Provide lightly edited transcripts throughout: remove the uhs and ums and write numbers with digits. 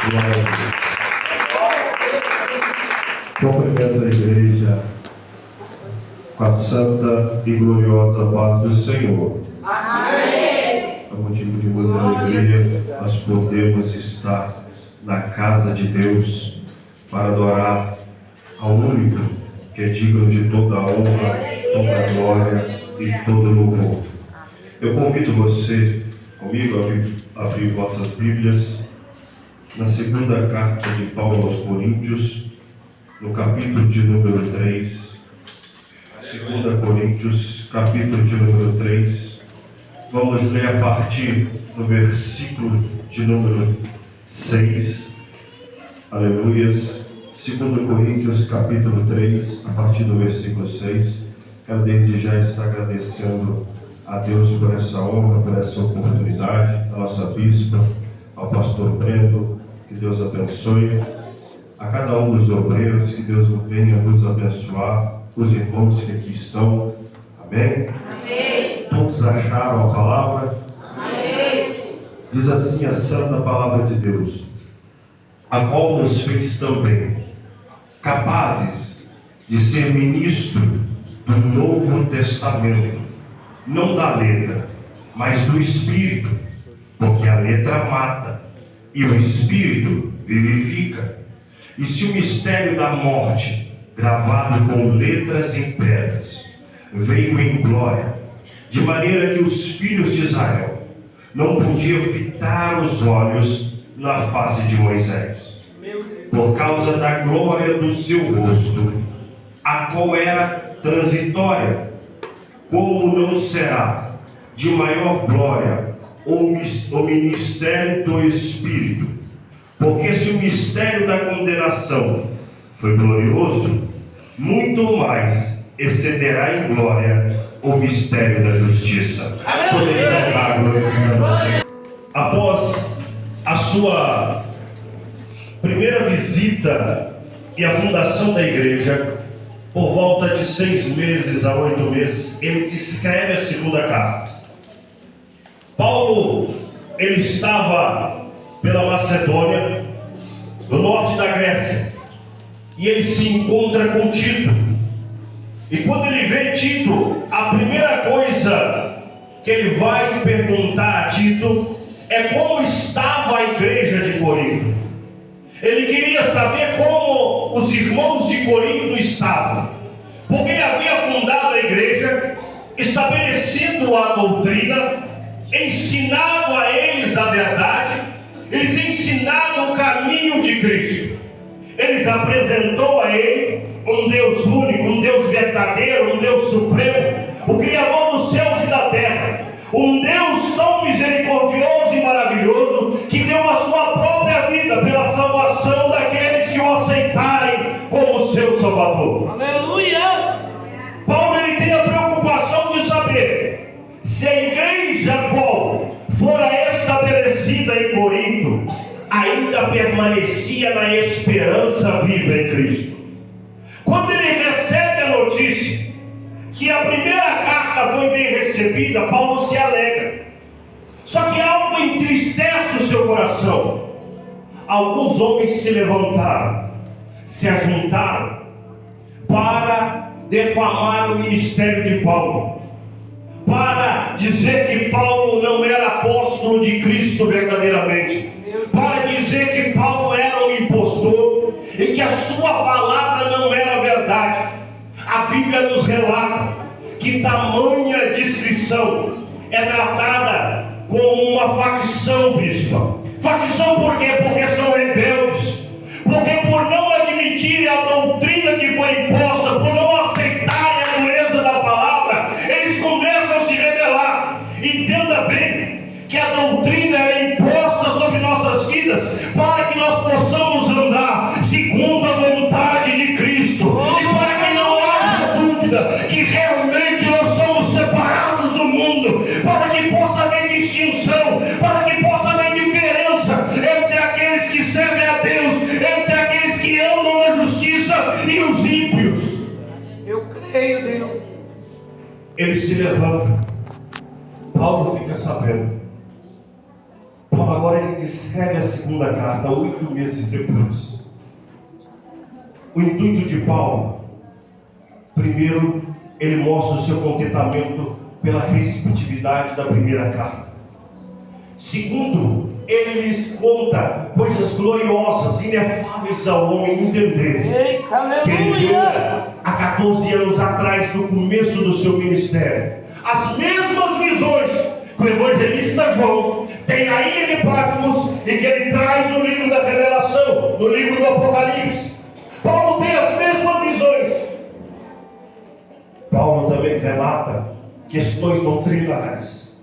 Glória a Deus. Cumprimento a igreja com a santa e gloriosa paz do Senhor. Amém. É motivo de muita alegria nós podemos estar na casa de Deus para adorar ao único que é digno de toda a honra, toda a glória e todo louvor. Eu convido você comigo a abrir vossas Bíblias na segunda carta de Paulo aos Coríntios, no capítulo de número 3. 2 Coríntios, capítulo de número 3. Vamos ler a partir do versículo de número 6. Aleluias. 2 Coríntios, capítulo 3, a partir do versículo 6. Quero desde já estar agradecendo a Deus por essa honra, por essa oportunidade, a nossa bispa, ao pastor Brendo, que Deus abençoe, a cada um dos obreiros, que Deus venha vos abençoar, os irmãos que aqui estão, amém? Amém. Todos acharam a palavra? Amém. Diz assim a santa palavra de Deus, a qual nos fez também capazes de ser ministro do Novo Testamento, não da letra, mas do Espírito, porque a letra mata e o Espírito vivifica. E se o mistério da morte, gravado com letras em pedras, veio em glória, de maneira que os filhos de Israel não podiam fitar os olhos na face de Moisés, por causa da glória do seu rosto, a qual era transitória, como não será de maior glória o ministério do Espírito? Porque se o mistério da condenação foi glorioso, muito mais excederá em glória o mistério da justiça. Podemos exaltar, glorificando o Senhor. Após a sua primeira visita e a fundação da igreja, por volta de 6 meses a 8 meses, ele descreve a segunda carta. Paulo, ele estava pela Macedônia, no norte da Grécia, e ele se encontra com Tito. E quando ele vê Tito, a primeira coisa que ele vai perguntar a Tito é como estava a igreja de Corinto. Ele queria saber como os irmãos de Corinto estavam, porque ele havia fundado a igreja, estabelecido a doutrina, ensinado a eles a verdade, eles ensinaram o caminho de Cristo. Eles apresentou a ele um Deus único, um Deus verdadeiro, um Deus supremo, o Criador dos céus e da terra, um Deus tão misericordioso e maravilhoso, que deu a sua própria vida pela salvação daqueles que o aceitarem como seu Salvador. Aleluia. Paulo, ele tem a preocupação de saber se a igreja qual fora estabelecida em Corinto ainda permanecia na esperança viva em Cristo. Quando ele recebe a notícia que a primeira carta foi bem recebida, Paulo se alegra. Só que algo entristece o seu coração. Alguns homens se levantaram, se ajuntaram para defamar o ministério de Paulo, para dizer que Paulo não era apóstolo de Cristo verdadeiramente, para dizer que Paulo era um impostor e que a sua palavra não era verdade. A Bíblia nos relata que tamanha descrição é tratada como uma facção, bispo. Facção por quê? Porque são rebeldes, porque por não admitirem a doutrina que foi imposta, por não aceitarem a dureza da palavra, eles começam a se rebelar. Entenda bem que a doutrina é imposta sobre nossas vidas para que nós possamos andar segundo a vontade de Cristo, e para que não haja dúvida que realmente nós somos separados do mundo, para que possa haver distinção, para que possa haver diferença entre aqueles que servem a Deus, entre aqueles que andam na justiça e os ímpios. Eu creio, Deus. Ele se levanta. Paulo fica sabendo. Paulo Paulo agora ele descreve a segunda carta 8 meses depois. O intuito de Paulo, primeiro, ele mostra o seu contentamento pela receptividade da primeira carta. Segundo, ele lhes conta coisas gloriosas, inefáveis ao homem entender. Eita, Que ele viu aleluia! há 14 anos atrás, no começo do seu ministério, as mesmas visões que o evangelista João tem na ilha de Patmos e que ele traz no livro da Revelação, no livro do Apocalipse. Paulo tem as mesmas visões. Paulo também relata questões doutrinárias.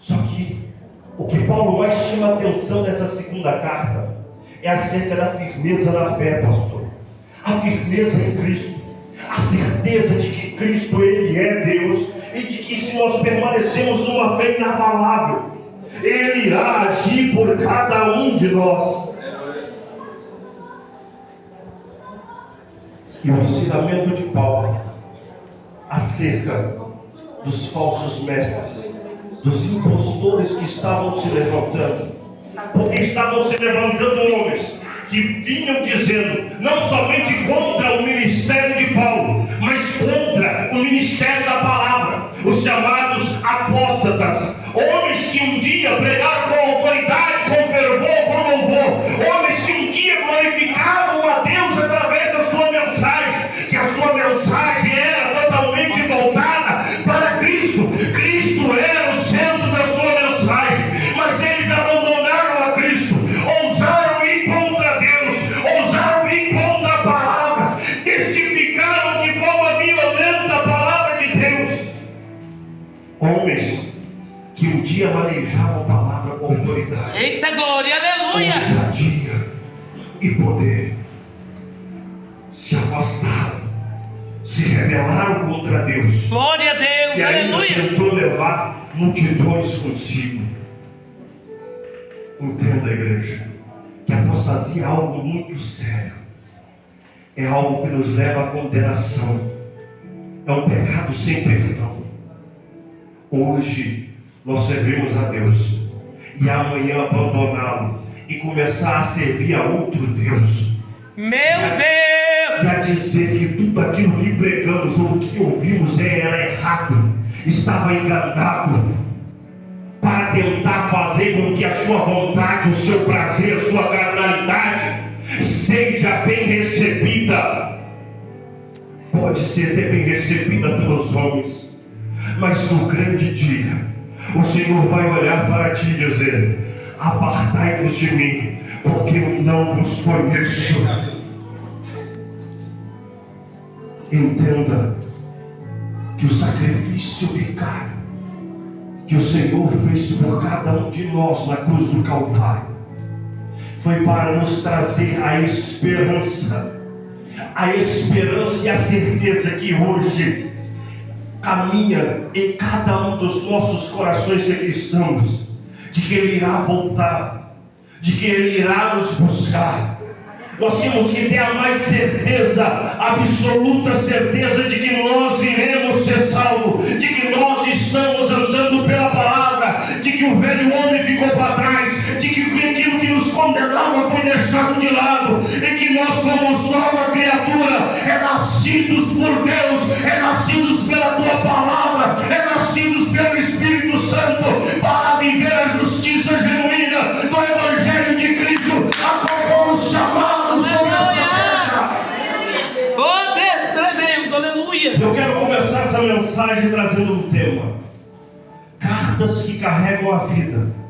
Só que o que Paulo mais chama a atenção nessa segunda carta é acerca da firmeza na fé, pastor. A firmeza em Cristo, a certeza de que Cristo Ele é Deus e de que se nós permanecemos numa fé inabalável, Ele irá agir por cada um de nós. E o ensinamento de Paulo acerca dos falsos mestres, dos impostores que estavam se levantando, porque estavam se levantando homens que vinham dizendo não somente contra o ministério de Paulo, mas contra o ministério da palavra, os chamados apóstatas, homens que um dia pregaram com autoridade, com fervor, com louvor, homens que um dia glorificavam a Deus através da sua mensagem, que a sua mensagem era totalmente voltada para Cristo. Cristo era o centro da sua mensagem, mas eles abandonaram a Cristo, ousaram ir contra Deus, ousaram ir contra a palavra, testificaram de forma violenta a palavra de Deus. Homens que um dia manejavam a palavra com autoridade, Eita, glória, aleluia! ousadia e poder, se afastaram, se rebelaram contra Deus, Glória a Deus, e ainda aleluia! tentou levar multidões consigo. Entenda, igreja, que a apostasia é algo muito sério, é algo que nos leva à condenação, é um pecado sem perdão. Hoje nós servimos a Deus e amanhã abandoná-lo e começar a servir a outro Deus, Meu Deus! e a dizer que tudo aquilo que pregamos ou que ouvimos era errado, estava enganado, para tentar fazer com que a sua vontade, o seu prazer, a sua carnalidade seja bem recebida. Pode ser até bem recebida pelos homens, mas no grande dia o Senhor vai olhar para ti e dizer: apartai-vos de mim, porque eu não vos conheço. Entenda que o sacrifício vicário que o Senhor fez por cada um de nós na cruz do Calvário foi para nos trazer a esperança e a certeza que hoje caminha em cada um dos nossos corações de cristãos, de que Ele irá voltar, de que Ele irá nos buscar. Nós temos que ter a mais certeza, absoluta certeza de que nós iremos ser salvos, de que nós estamos andando pela palavra, de que o velho homem ficou para trás, de que aquilo que nos condenava foi deixado de lado, e que nós somos nova criatura, é nascidos por Deus, é nascidos pela Tua palavra, é nascidos pelo Espírito Santo, para viver a justiça genuína do Evangelho de Cristo, a qual fomos chamados. Oh, Deus tremendo, aleluia! Eu quero começar essa mensagem trazendo um tema: cartas que carregam a vida.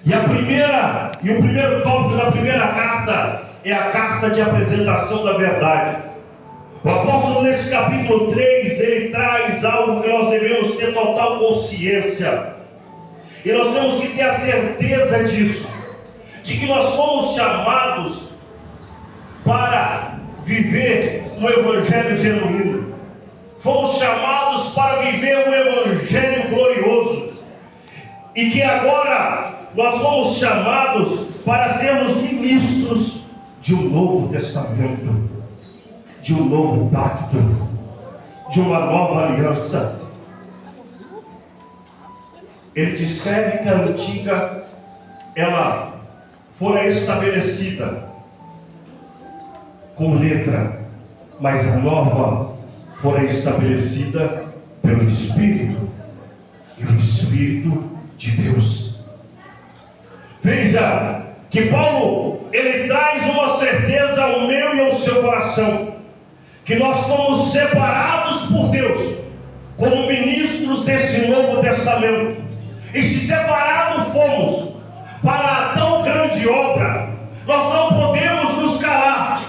E o primeiro tópico da primeira carta é a carta de apresentação da verdade. O apóstolo, nesse capítulo 3, ele traz algo que nós devemos ter total consciência, e nós temos que ter a certeza disso, de que nós fomos chamados para viver um evangelho genuíno, fomos chamados para viver um evangelho glorioso, e que agora nós fomos chamados para sermos ministros de um novo testamento, de um novo pacto, de uma nova aliança. Ele descreve que a antiga ela fora estabelecida com letra, mas a nova fora estabelecida pelo Espírito, e o Espírito de Deus. Veja que Paulo, ele traz uma certeza ao meu e ao seu coração, que nós fomos separados por Deus, como ministros desse Novo Testamento, e se separados fomos para a tão grande obra, nós não podemos nos calar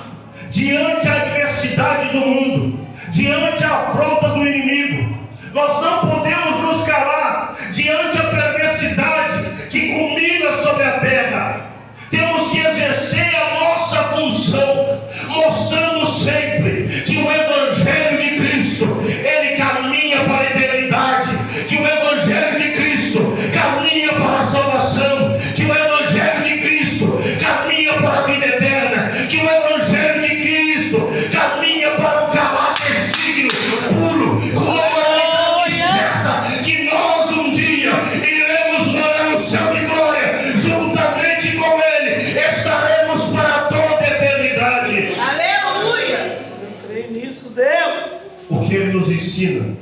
diante a adversidade do mundo, diante a afronta do inimigo. Nós não podemos nos calar diante a perversidade que culmina sobre a terra. Temos que exercer a nossa função, mostrando sempre que o Evangelho de Cristo, ele caminha para a eternidade, que o Evangelho de Cristo caminha para a salvação, que o Evangelho de Cristo caminha para a vida eterna, que o Evangelho de Cristo caminha para um caráter digno, puro, com uma moralidade certa, que nós um dia iremos morar no céu de glória, juntamente com Ele, estaremos para toda a eternidade. Aleluia! Creio nisso, Deus. O que Ele nos ensina?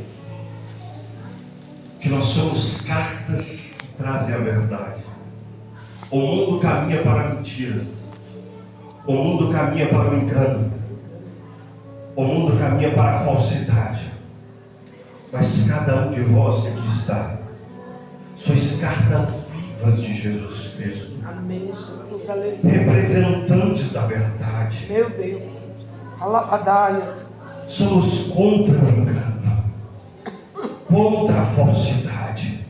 Que nós somos cartas que trazem a verdade. O mundo caminha para a mentira, o mundo caminha para o engano, o mundo caminha para a falsidade, mas cada um de vós que aqui está, sois cartas vivas de Jesus Cristo. Amém, Jesus, aleluia. Representantes da verdade. Meu Deus. Alabadaias. Somos contra o engano, contra a falsidade,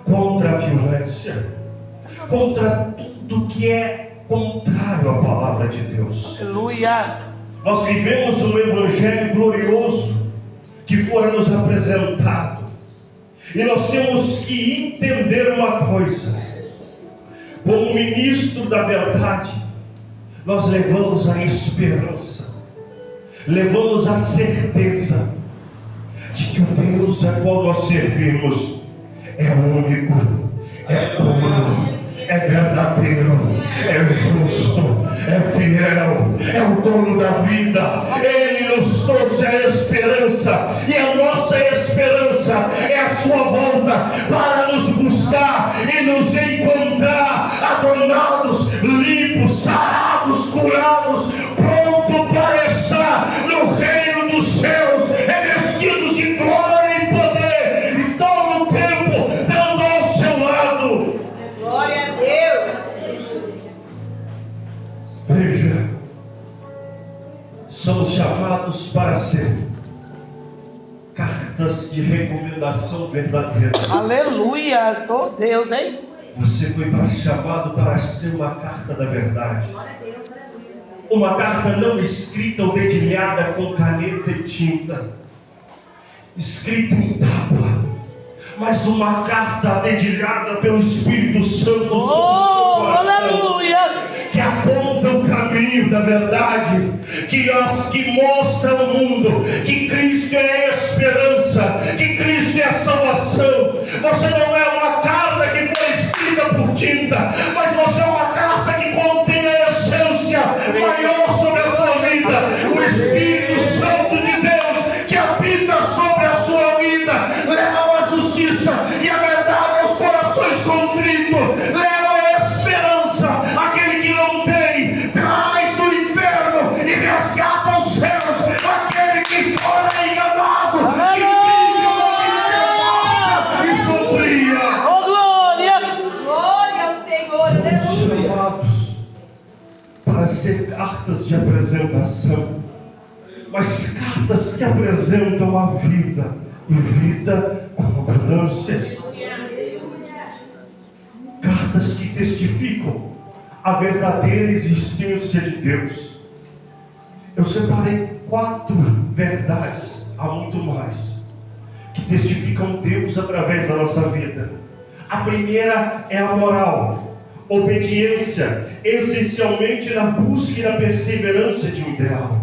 contra a violência, contra tudo que é contrário à palavra de Deus. Aleluia. Nós vivemos um evangelho glorioso que fora nos apresentado, e nós temos que entender uma coisa: como ministro da verdade, nós levamos a esperança, levamos a certeza de que o Deus a qual nós servimos é único, é puro, é verdadeiro, é justo, é fiel, é o dono da vida. Ele nos trouxe a esperança, e a nossa esperança é a sua volta para nos buscar e nos encontrar adornados, limpos, sarados, curados, pronto para estar no reino dos céus, revestidos de glória e poder, e todo o tempo dando ao seu lado. Glória a Deus. Veja, somos chamados para ser cartas de recomendação verdadeira. Aleluia. Sou Deus, hein? Você foi chamado para ser uma carta da verdade. Uma carta não escrita ou dedilhada com caneta e tinta, escrita em tábua, mas uma carta dedilhada pelo Espírito Santo sobre o seu coração, Aleluia. que aponta o caminho da verdade, que mostra ao mundo que Cristo é a esperança, que Cristo é a salvação. Você não é uma carta que foi escrita por tinta, mas você é uma carta que contém a essência maior sobre a sua vida. O Espírito Santo de Deus que habita sobre a sua vida leva a justiça e a verdade aos corações contritos, leva a esperança aquele que não tem, traz do inferno e resgata aos céus aquele que fora enganado, que vive uma vida de massa e sombria. Oh, glórias. Glória ao Senhor. Fomos Aleluia. chamados para ser cartas de apresentação, mas cartas que apresentam a vida, e vida com abundância. Cartas que testificam a verdadeira existência de Deus. Eu separei 4 verdades, há muito mais, que testificam Deus através da nossa vida. A primeira é a moral, obediência, essencialmente na busca e na perseverança de um ideal.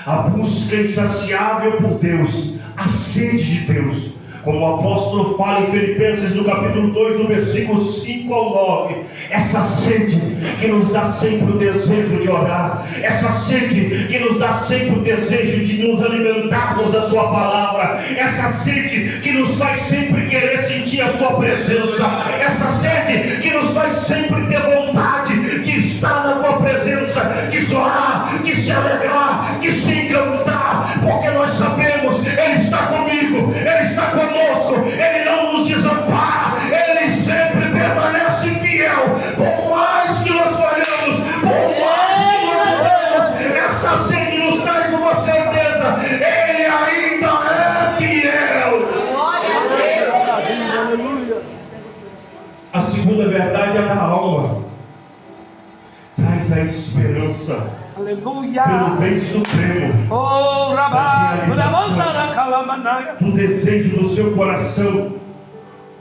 A busca insaciável por Deus, a sede de Deus, Como o apóstolo fala em Filipenses no capítulo 2, no versículo 5 ao 9, essa sede que nos dá sempre o desejo de orar, essa sede que nos dá sempre o desejo de nos alimentarmos da sua palavra, essa sede que nos faz sempre querer sentir a sua presença, essa sede que nos faz sempre ter vontade de estar na tua presença, de chorar, de se alegrar, de se encantar, porque nós sabemos, Ele está comigo, Ele está conosco, Ele não nos desampara, Ele sempre permanece fiel. Por mais que nós falhamos, por mais que nós erramos, essa sede nos traz uma certeza: Ele ainda é fiel. Glória a Deus. Aleluia. A segunda verdade é da alma, traz a esperança Aleluia. pelo bem supremo Oh, Rabá, do desejo do seu coração,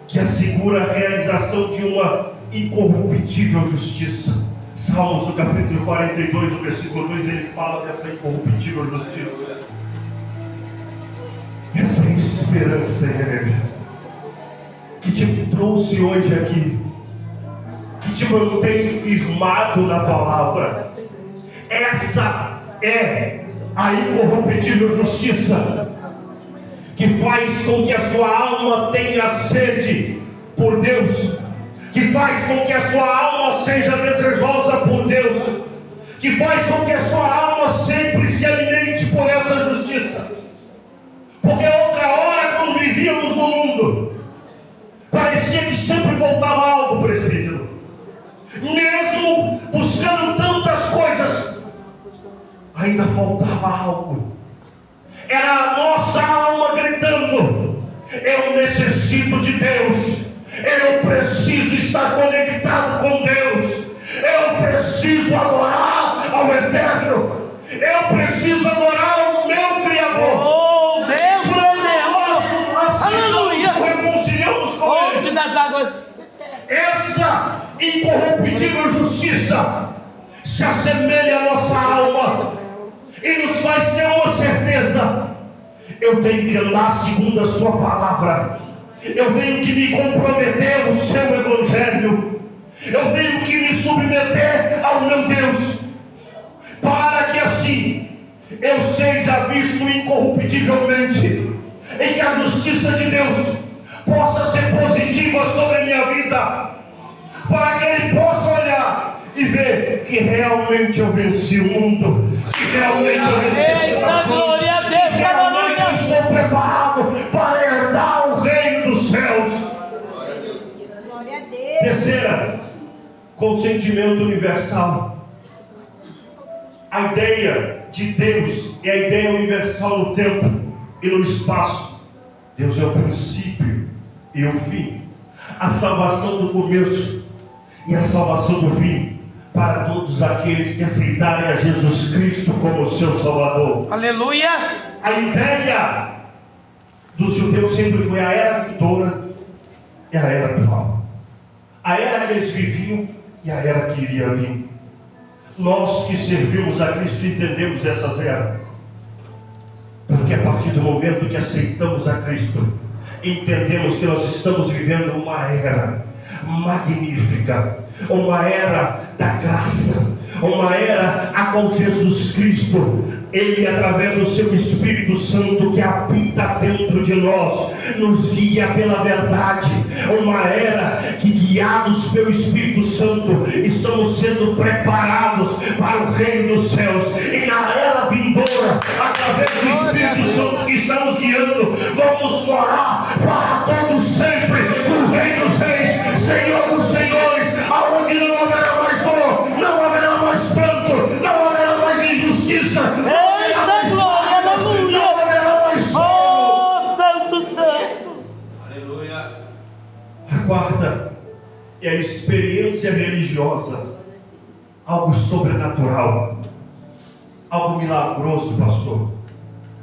que assegura a realização de uma incorruptível justiça. Salmos no capítulo 42, no versículo 2, ele fala dessa incorruptível justiça. Essa é a esperança, igreja, que te trouxe hoje aqui, que te mantém firmado na palavra. Essa é a incorruptível justiça que faz com que a sua alma tenha sede por Deus, que faz com que a sua alma seja desejosa por Deus, que faz com que a sua alma sempre se alimente por essa justiça. Porque outra hora, quando vivíamos no mundo, parecia que sempre faltava algo, presbítero. Mesmo buscando tantas coisas, ainda faltava algo. Era a nossa alma gritando: eu necessito de Deus, eu preciso estar conectado com Deus, eu preciso adorar ao Eterno, eu preciso adorar o meu Criador. Oh, Deus, aleluia. Nós reconciliamos com Fonte Ele. das águas. Essa incorruptível justiça se assemelha à nossa alma e nos faz ter uma certeza: eu tenho que andar segundo a sua palavra, eu tenho que me comprometer ao seu evangelho, eu tenho que me submeter ao meu Deus, para que assim eu seja visto incorruptivelmente, e que a justiça de Deus possa ser positiva sobre a minha vida, para que Ele possa olhar e ver que realmente eu venci o mundo, que realmente eu venci as Eita, situações, glória a Deus, que realmente eu aleluia. estou preparado para herdar o reino dos céus. Glória a Deus. Terceira, consentimento universal. A ideia de Deus é a ideia universal no tempo e no espaço. Deus é o princípio e o fim, a salvação do começo e a salvação do fim, para todos aqueles que aceitarem a Jesus Cristo como seu Salvador. Aleluia. A ideia dos judeus sempre foi a era vindoura e a era atual, a era que eles viviam e a era que iria vir. Nós que servimos a Cristo entendemos essas eras, porque a partir do momento que aceitamos a Cristo, entendemos que nós estamos vivendo uma era magnífica, uma era da graça, uma era a qual Jesus Cristo, Ele através do seu Espírito Santo que habita dentro de nós, nos guia pela verdade, uma era que, guiados pelo Espírito Santo, estamos sendo preparados para o reino dos céus, e na era vindoura, através do Espírito Santo que está nos guiando, vamos morar para todos sempre no reino dos reis, Senhor dos senhores, aonde não haverá mais dor, não haverá mais pranto, não haverá mais injustiça, Eita, glória, aleluia. não haverá mais sono. Oh, santo, santo. A quarta é a experiência religiosa, algo sobrenatural, algo milagroso, pastor,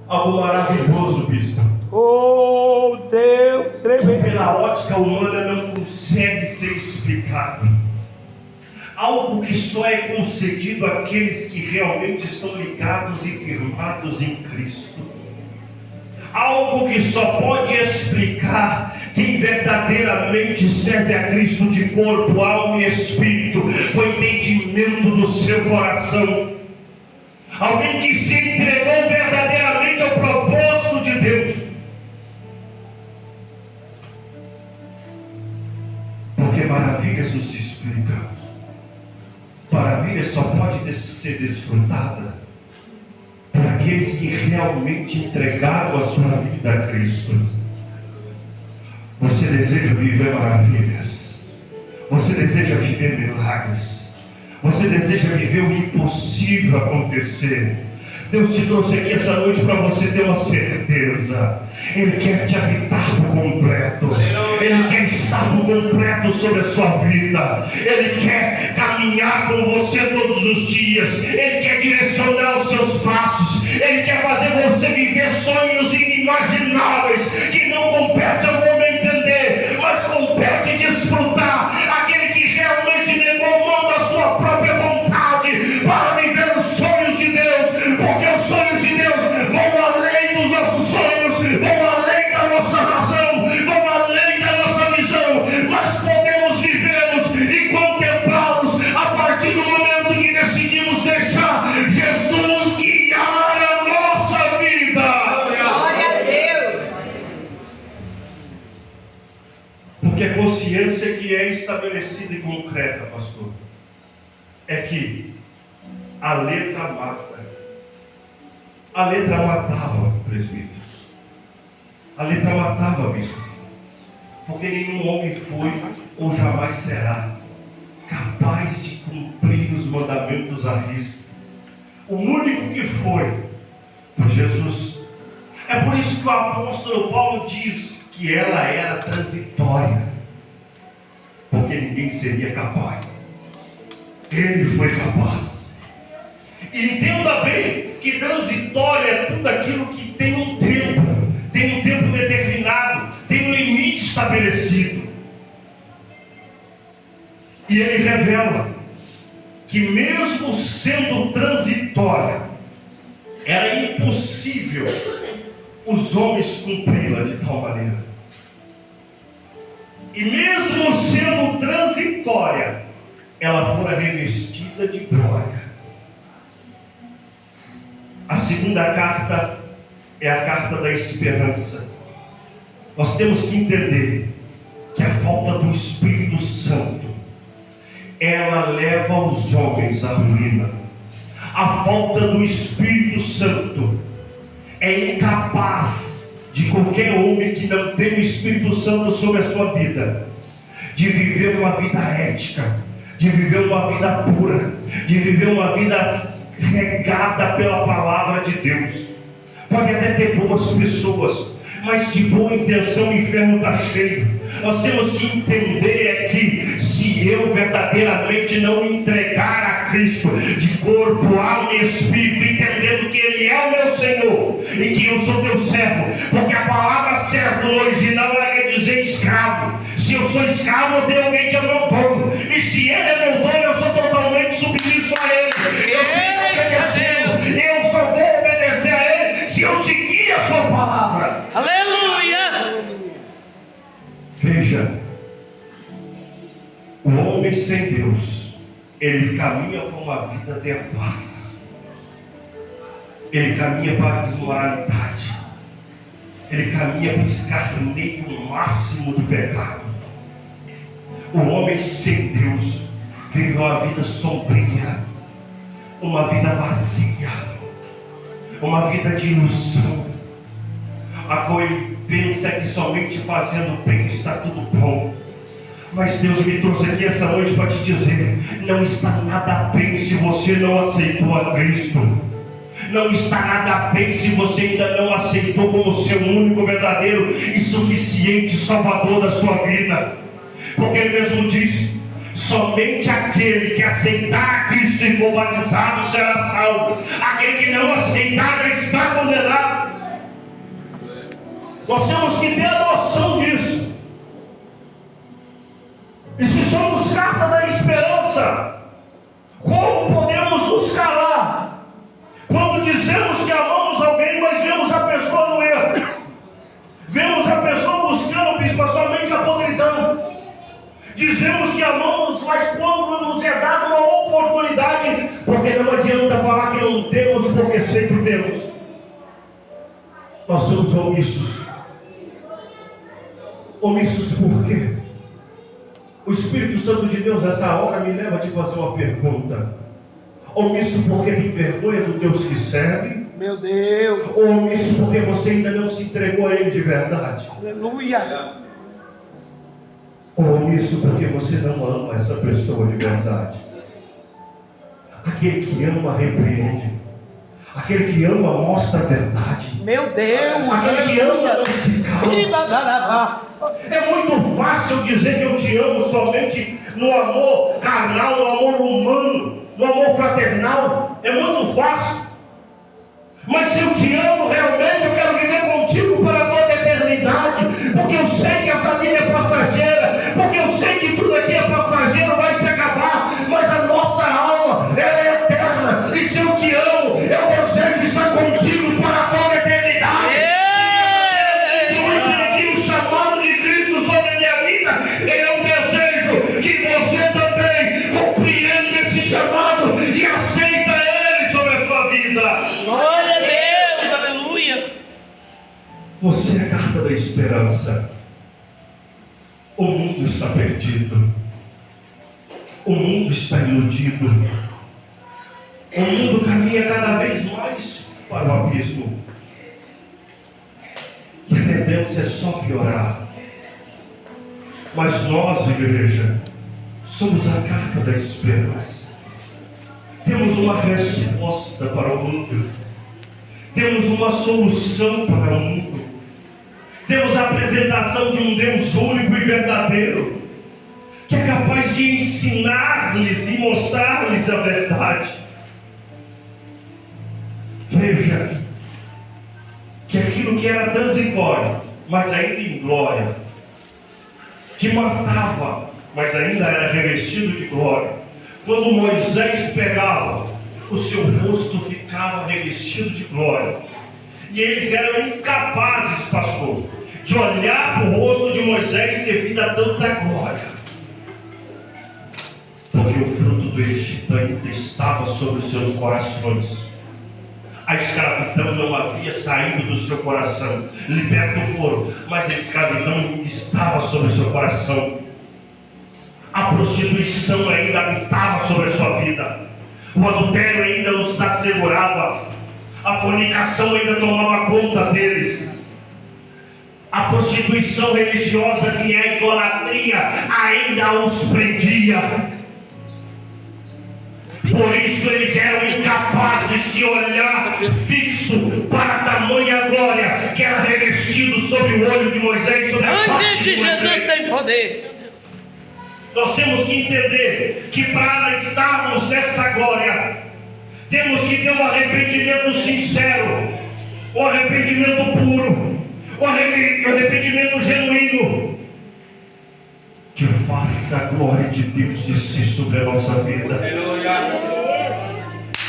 algo maravilhoso, bispo, Oh, Deus, que tremendo. pela ótica humana não consegue ser explicado, algo que só é concedido àqueles que realmente estão ligados e firmados em Cristo, algo que só pode explicar quem verdadeiramente serve a Cristo de corpo, alma e espírito, com entendimento do seu coração. Alguém que se entregou verdadeiramente ao propósito de Deus. Porque maravilhas não se explicam. Maravilhas só pode ser desfrutada por aqueles que realmente entregaram a sua vida a Cristo. Você deseja viver maravilhas? Você deseja viver milagres? Você deseja viver o impossível acontecer? Deus te trouxe aqui essa noite para você ter uma certeza. Ele quer te habitar por completo. Ele quer estar por completo sobre a sua vida. Ele quer caminhar com você todos os dias. Ele quer direcionar os seus passos. Ele quer fazer você viver sonhos inimagináveis que não compete ao homem entender, mas compete desfrutar. Aquele que realmente negou mão da sua própria vontade para viver os sonhos de Deus, porque os sonhos de Deus vão além dos nossos sonhos, vão além da nossa razão, vão além da nossa visão, mas podemos vivê-los e contemplá-los a partir do momento que decidimos deixar Jesus guiar a nossa vida. Glória a Deus. Porque a consciência que é estabelecida e concreta, pastor, é que a letra mata. A letra matava, presbítero. A letra matava, bispo. Porque nenhum homem foi ou jamais será capaz de cumprir os mandamentos à risca. O único que foi Jesus. É por isso que o apóstolo Paulo diz que ela era transitória, porque ninguém seria capaz. Ele foi capaz. Entenda bem que transitório é tudo aquilo que tem um tempo determinado, tem um limite estabelecido. E ele revela que mesmo sendo transitória, era impossível os homens cumpri-la de tal maneira. E mesmo sendo transitória, ela fora revestida de glória. A segunda carta é a carta da esperança. Nós temos que entender que a falta do Espírito Santo, ela leva os homens à ruína. A falta do Espírito Santo é incapaz de qualquer homem que não tem o Espírito Santo sobre a sua vida, de viver uma vida ética, de viver uma vida pura, de viver uma vida regada pela palavra de Deus. Pode até ter boas pessoas, mas de boa intenção o inferno está cheio. Nós temos que entender que se eu verdadeiramente não me entregar a Cristo de corpo, alma e espírito, entendendo que Ele é o meu Senhor e que eu sou teu servo, porque a palavra servo no original ela quer dizer escravo. Se eu sou escravo, eu tenho alguém que é meu dono, e se Ele é meu dono, eu sou totalmente submisso a Ele. Eu tenho que obedecê-lo, eu só vou obedecer a Ele se eu seguir a sua palavra. Aleluia! Veja, o homem sem Deus, ele caminha para uma vida devassa, ele caminha para a desmoralidade, ele caminha para o escarneio máximo do pecado. O homem sem Deus vive uma vida sombria, uma vida vazia, uma vida de ilusão, a qual ele pensa que somente fazendo bem está tudo bom. Mas Deus me trouxe aqui essa noite para te dizer: não está nada bem se você não aceitou a Cristo. Não está nada bem se você ainda não aceitou como seu único, verdadeiro e suficiente Salvador da sua vida. Porque Ele mesmo diz: somente aquele que aceitar a Cristo e for batizado será salvo. Aquele que não aceitar já está condenado. Nós temos que ter a noção disso. E se somos carta da esperança, como podemos nos calar quando dizemos que amamos alguém, mas vemos a pessoa no erro? Porque não adianta falar que não temos, porque sempre temos. Nós somos omissos. Omissos por quê? O Espírito Santo de Deus, nessa hora, me leva a te fazer uma pergunta. Omisso porque tem vergonha do Deus que serve? Meu Deus. Ou omisso porque você ainda não se entregou a Ele de verdade? Aleluia. Ou omisso porque você não ama essa pessoa de verdade? Aquele que ama repreende. Aquele que ama mostra a verdade. Meu Deus. Aquele que ama não se cala. É muito fácil dizer que eu te amo somente no amor carnal, no amor humano, no amor fraternal. É muito fácil. Mas se eu te amo realmente, eu quero viver contigo para toda a eternidade. Porque eu sei que essa vida é passageira. Porque eu sei que tudo aqui é passageiro, vai se acabar. Mas a nossa alma, ela é eterna. E se eu te amo, eu desejo estar contigo para toda a eternidade. Se eu entendi o chamado de Cristo sobre a minha vida, eu desejo que você também compreenda esse chamado e aceita ele sobre a sua vida. Glória a Deus. Aleluia. Você é a carta da esperança. O mundo está perdido. O mundo está iludido. O mundo caminha cada vez mais para o abismo. E a tendência é só piorar. Mas nós, igreja, somos a carta da esperança. Temos uma resposta para o mundo. Temos uma solução para o mundo. Temos a apresentação de um Deus único e verdadeiro, que é capaz de ensinar-lhes e mostrar-lhes a verdade. Veja que aquilo que era transitório, mas ainda em glória, que matava, mas ainda era revestido de glória, quando Moisés pegava, o seu rosto ficava revestido de glória. E eles eram incapazes, pastor, de olhar para o rosto de Moisés devido a tanta glória. Porque o fruto do Egito ainda estava sobre os seus corações. A escravidão não havia saído do seu coração. Liberto foram, mas a escravidão ainda estava sobre o seu coração. A prostituição ainda habitava sobre a sua vida. O adultério ainda os assegurava. A fornicação ainda tomava conta deles. A prostituição religiosa, que é a idolatria, ainda os prendia. Por isso eles eram incapazes de olhar fixo para tamanha glória que era revestido sobre o olho de Moisés, sobre a face Antes de de Jesus Moisés. tem poder. Nós temos que entender que para estarmos nessa glória, temos que ter um arrependimento sincero, um arrependimento puro, um arrependimento genuíno, que faça a glória de Deus descer sobre a nossa vida.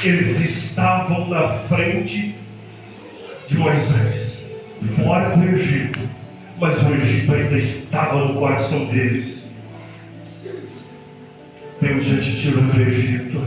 Eles estavam na frente de Moisés, fora do Egito, mas o Egito ainda estava no coração deles. Deus já te tirou do Egito.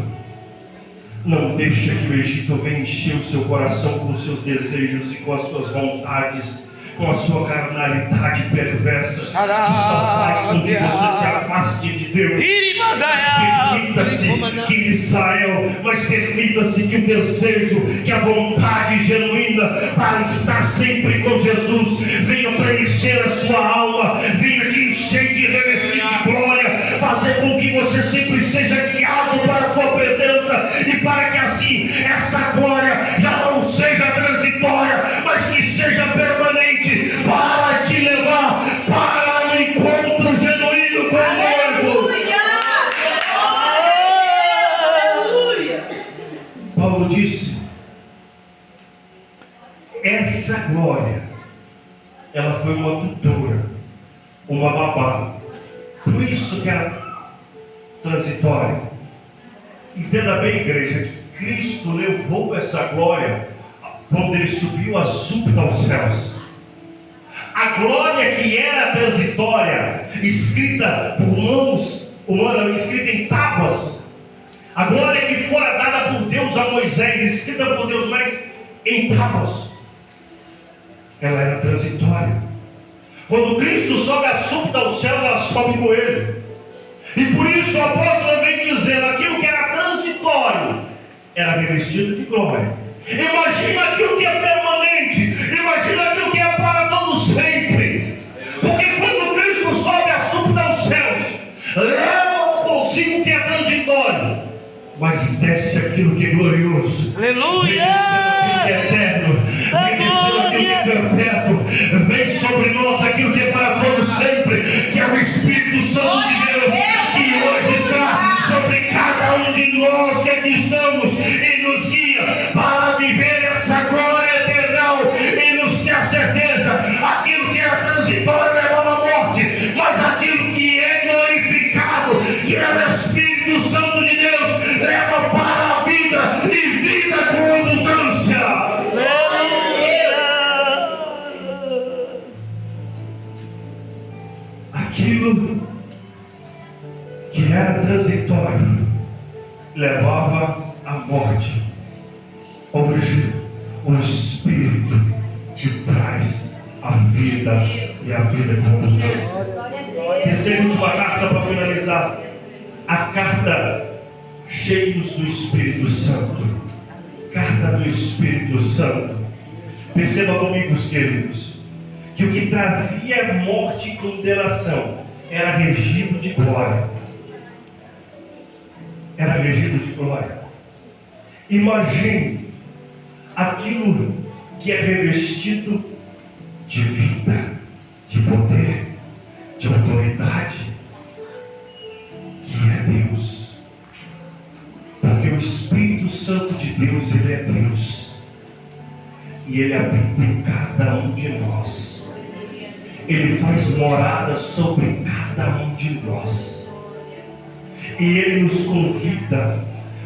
Não deixa que o Egito venha encher o seu coração com os seus desejos e com as suas vontades, com a sua carnalidade perversa, que só faz com que você se afaste de Deus. Mas permita-se que Israel, mas permita-se que o desejo, que a vontade genuína para estar sempre com Jesus venha preencher a sua alma, venha te encher de revestir de glória, fazer com que você sempre seja guiado para a sua presença, e para que assim essa glória já não seja transitória, mas que seja permanente, para te levar para um encontro genuíno com o noivo. Paulo disse: essa glória, ela foi uma tutora, uma babá, por isso que era transitória. Entenda bem, igreja, que Cristo levou essa glória quando ele subiu a súbita aos céus. A glória que era transitória, escrita por mãos humanas, escrita em tábuas, a glória que fora dada Deus a Moisés, escrita por Deus, mas em tábuas, ela era transitória. Quando Cristo sobe a súbita ao céu, ela sobe com Ele. E por isso o apóstolo vem dizendo: aquilo que era transitório era revestido de glória. Imagina aquilo que é permanente, imagina aquilo que é para todo sempre. Porque quando Cristo sobe a súbita aos céus, leva consigo o que é transitório, mas desce aquilo que é glorioso. Aleluia! Vem descendo aquilo que é eterno, vem descendo aquilo que é perpétuo, vem sobre nós aquilo que é para todo sempre, que é o Espírito Santo de Deus, que hoje está sobre cada um de nós que aqui estamos e nos guia para viver essa glória eterna e nos ter a certeza: aquilo que é transitório leva à morte, mas aquilo que é glorificado, que é o Espírito Santo de Deus, leva para a vida e vida com abundância. Aquilo que era transitório levava à morte. Hoje o Espírito te traz a vida e a vida com abundância. Terceira e última carta para finalizar. A carta cheios do Espírito Santo. Carta do Espírito Santo. Perceba comigo, queridos, que o que trazia morte e condenação era regido de glória. Era regido de glória. Imagine aquilo que é revestido de vida, de poder, de autoridade, que é Deus. Porque o Espírito Santo de Deus, Ele é Deus. E Ele habita em cada um de nós. Ele faz morada sobre cada um de nós. E Ele nos convida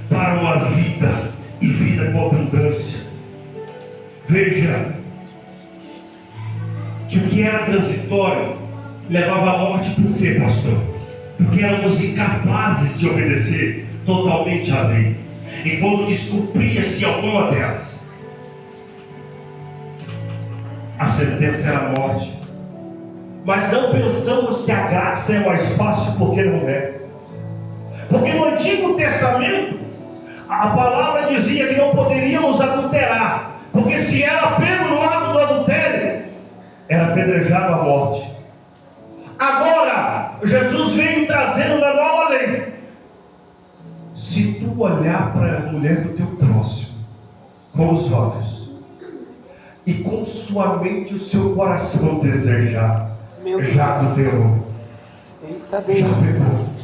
para uma vida e vida com abundância. Veja que o que era transitório levava à morte. Por quê, pastor? Porque éramos incapazes de obedecer totalmente à lei. E quando descobria-se alguma delas, a sentença era a morte. Mas não pensamos que a graça é mais fácil, porque não é. Porque no Antigo Testamento a palavra dizia que não poderíamos adulterar, porque se era pego no ato do adultério, era apedrejado à morte. Agora Jesus veio trazendo uma nova lei: se tu olhar para a mulher do teu próximo com os olhos e com sua mente o seu coração desejar, já adulterou, já pecou.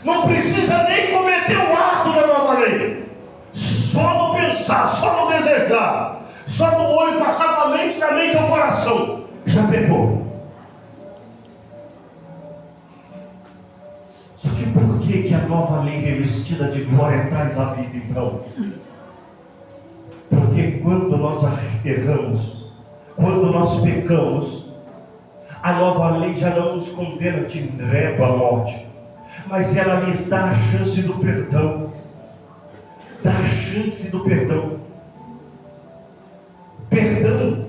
Não precisa nem cometer o ato da nova lei. Só no pensar, só no desejar, só no olho passar para a mente, da mente ao coração, já pecou. Só que por que a nova lei revestida de glória traz a vida então? Porque quando nós erramos, quando nós pecamos, a nova lei já não nos condena de régua à morte, mas ela lhes dá a chance do perdão. Dá a chance do perdão. Perdão,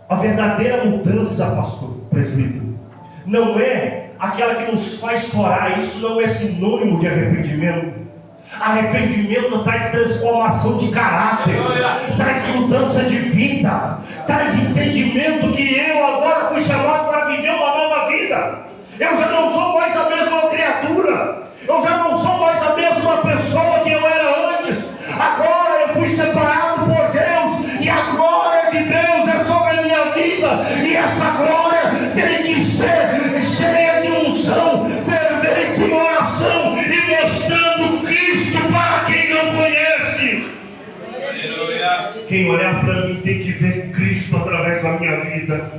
a verdadeira mudança, pastor, presbítero, não é aquela que nos faz chorar. Isso não é sinônimo de arrependimento. Arrependimento traz transformação de caráter, traz mudança de vida, traz entendimento que eu agora fui chamado para viver uma nova vida. Eu já não sou mais a mesma criatura, eu já não sou mais a mesma pessoa que eu era antes. Agora eu fui separado por Deus, e a glória de Deus é sobre a minha vida, e essa glória tem que ser cheia de unção, fervente em oração e mostrando Cristo para quem não conhece. Quem olhar para mim tem que ver Cristo através da minha vida.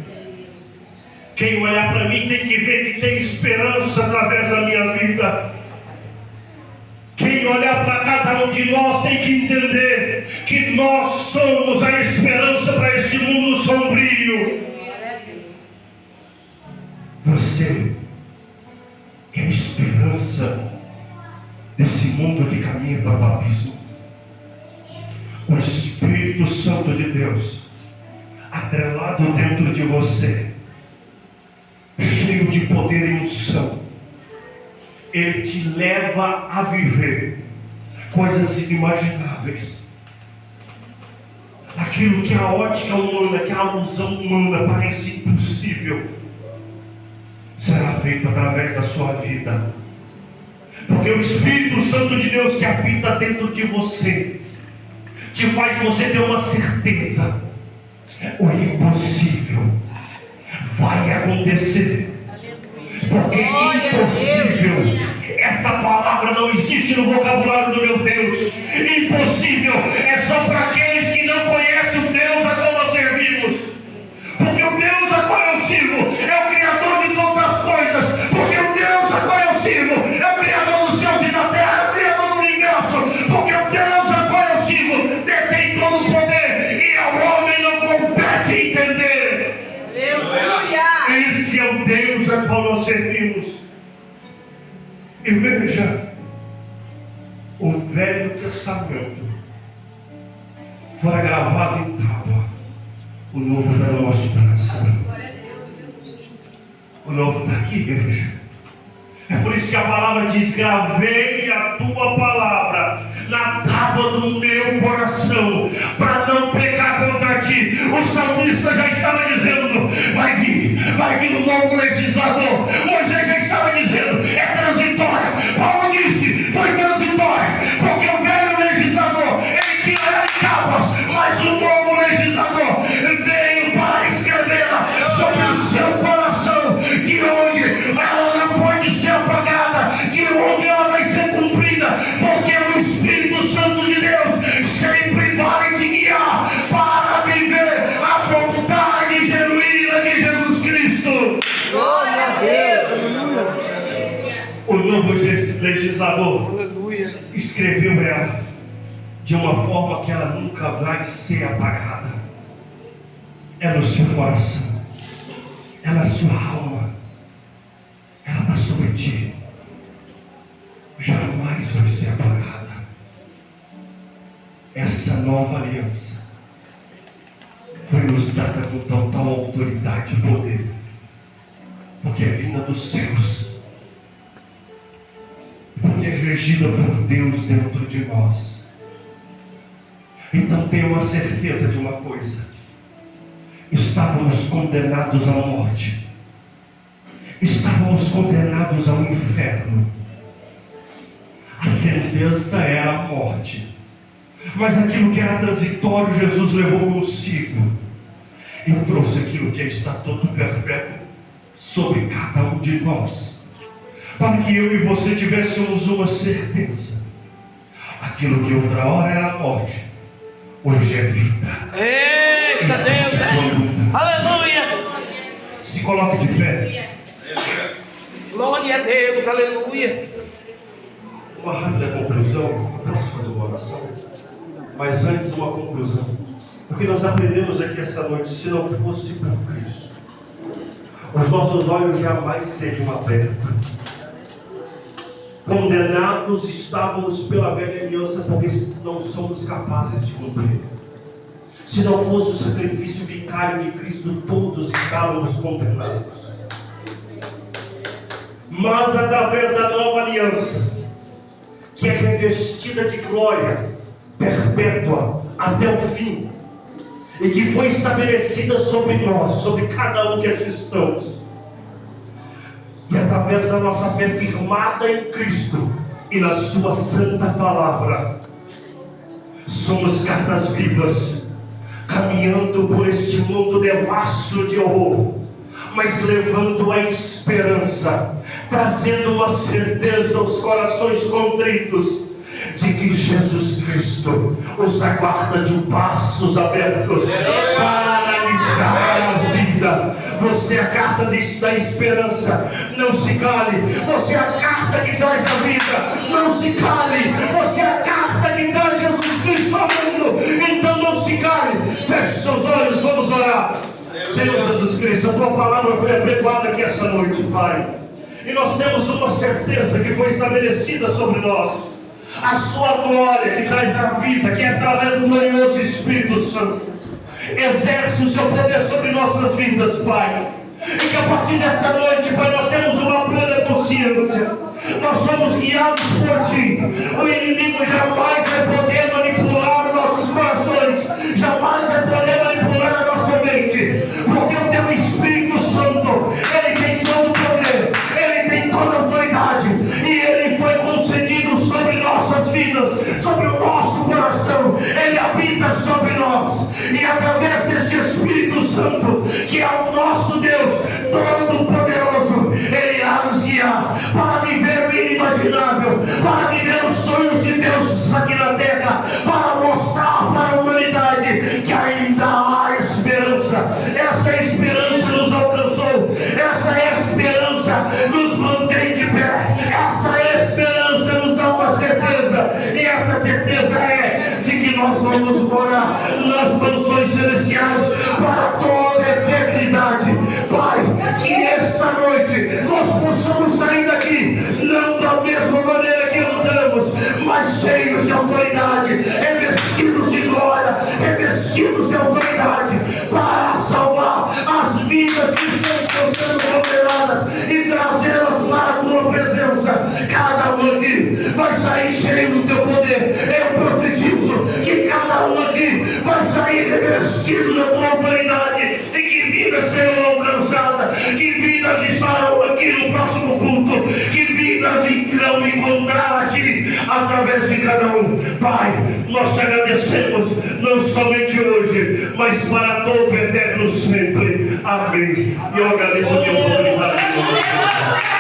Quem olhar para mim tem que ver que tem esperança através da minha vida. Quem olhar para cada um de nós tem que entender que nós somos a esperança para este mundo sombrio. Você é a esperança desse mundo que caminha para o abismo. o Espírito Santo de Deus, atrelado dentro de você, cheio de poder e unção, ele te leva a viver coisas inimagináveis. Aquilo que a ótica humana, que a alusão humana parece impossível, será feito através da sua vida. Porque o Espírito Santo de Deus que habita dentro de você te faz você ter uma certeza: o impossível vai acontecer. Porque impossível, essa palavra não existe no vocabulário do meu Deus. Impossível é só para aqueles que não conhecem o Deus a qual nós servimos. Porque o Deus a qual eu sirvo é o Criador de todas as coisas. Porque o Deus a qual eu sirvo é o Criador dos céus e da terra, é o Criador do universo. Porque o Deus a qual eu sirvo detém todo o poder e ao homem não compete entender. Aleluia! Esse é o Deus a qual nós servimos. E veja, o Velho Testamento fora gravado em tábua, o Novo está no nosso coração. O Novo está aqui, igreja. É por isso que a palavra diz: gravei a tua palavra na tábua do meu coração, para não pecar contra ti. O salmista já estava dizendo: vai vir um novo legislador. Moisés já estava dizendo: é transitória. Paulo disse: foi transitória, porque o velho legislador, ele tinha tábuas, mas o novo legislador veio para escrevê-la sobre o seu coração, de onde ela não pode ser apagada, de onde ela vai ser cumprida, porque o Espírito Santo de Deus sempre vai te guiar para viver a vontade genuína de Jesus Cristo. Glória a Deus! O novo legislador Aleluia. escreveu ela de uma forma que ela nunca vai ser apagada. É no seu coração, é na sua alma, ela está sobre ti, jamais vai ser apagada. Essa nova aliança foi nos dada com total autoridade e poder, porque é vinda dos céus, porque é regida por Deus dentro de nós. Então tenha uma certeza de uma coisa: estávamos condenados à morte, estávamos condenados ao inferno. A sentença era a morte, mas aquilo que era transitório Jesus levou consigo e trouxe aquilo que é estatuto perpétuo sobre cada um de nós, para que eu e você tivéssemos uma certeza: aquilo que outra hora era morte, hoje é vida. Eita Deus! Aleluia! Se coloque de pé. Glória a Deus! Aleluia! Uma rápida conclusão. Eu posso fazer uma oração? Mas antes, uma conclusão. O que nós aprendemos aqui essa noite: se não fosse por Cristo, os nossos olhos jamais seriam abertos. Condenados estávamos pela velha aliança, porque não somos capazes de cumprir. Se não fosse o sacrifício vicário de Cristo, todos estávamos condenados. Mas através da nova aliança, que é revestida de glória perpétua até o fim, e que foi estabelecida sobre nós, sobre cada um que aqui estamos, e através da nossa fé firmada em Cristo e na sua santa palavra, somos cartas vivas, caminhando por este mundo devasso de horror, mas levando a esperança, trazendo uma certeza aos corações contritos, de que Jesus Cristo os aguarda de braços abertos para lhes dar a vida. Você é a carta da esperança, não se cale. Você é a carta que traz a vida, não se cale. Você é a carta que traz Jesus Cristo ao mundo, então não se cale. Feche seus olhos, vamos orar. Senhor Jesus Cristo, a tua palavra foi apregoada aqui essa noite, Pai, e nós temos uma certeza que foi estabelecida sobre nós. a sua glória que traz a vida, que é através do glorioso Espírito Santo. Exerce o seu poder sobre nossas vidas, Pai. E que a partir dessa noite, Pai, nós temos uma plena consciência. Nós somos guiados por Ti. O inimigo jamais vai poder manipular nossos corações, jamais vai poder manipular a nossa mente, porque o Teu Espírito Santo, Ele tem todo o poder, Ele tem toda a autoridade, e Ele foi concedido sobre nossas vidas, sobre o nosso coração. Ele habita sobre nós, e através desse Espírito Santo, que é o nosso Deus Todo-Poderoso, Ele irá nos guiar para viver o inimaginável, para viver os sonhos de Deus aqui na terra, para mostrar para a humanidade que ainda há esperança. Essa esperança nos alcançou, essa esperança nos mantém de pé, essa esperança nos dá uma certeza, e essa certeza é de que nós vamos morar nas mansões celestiais para toda a eternidade. Pai, que esta noite nós possamos sair daqui não da mesma maneira que entramos, mas cheios de autoridade, revestidos de glória, revestidos de autoridade, para salvar as vidas que estão sendo condenadas e trazê-las para a tua presença. Cada um aqui vai sair cheio do teu poder. Eu profetizo que cada um aqui vai sair revestido da tua autoridade, e que vidas serão alcançadas, que vidas estarão aqui no próximo culto, que vidas irão encontrar a Ti através de cada um. Pai, nós te agradecemos, não somente hoje, mas para todo o eterno sempre. Amém. E eu agradeço a Deus por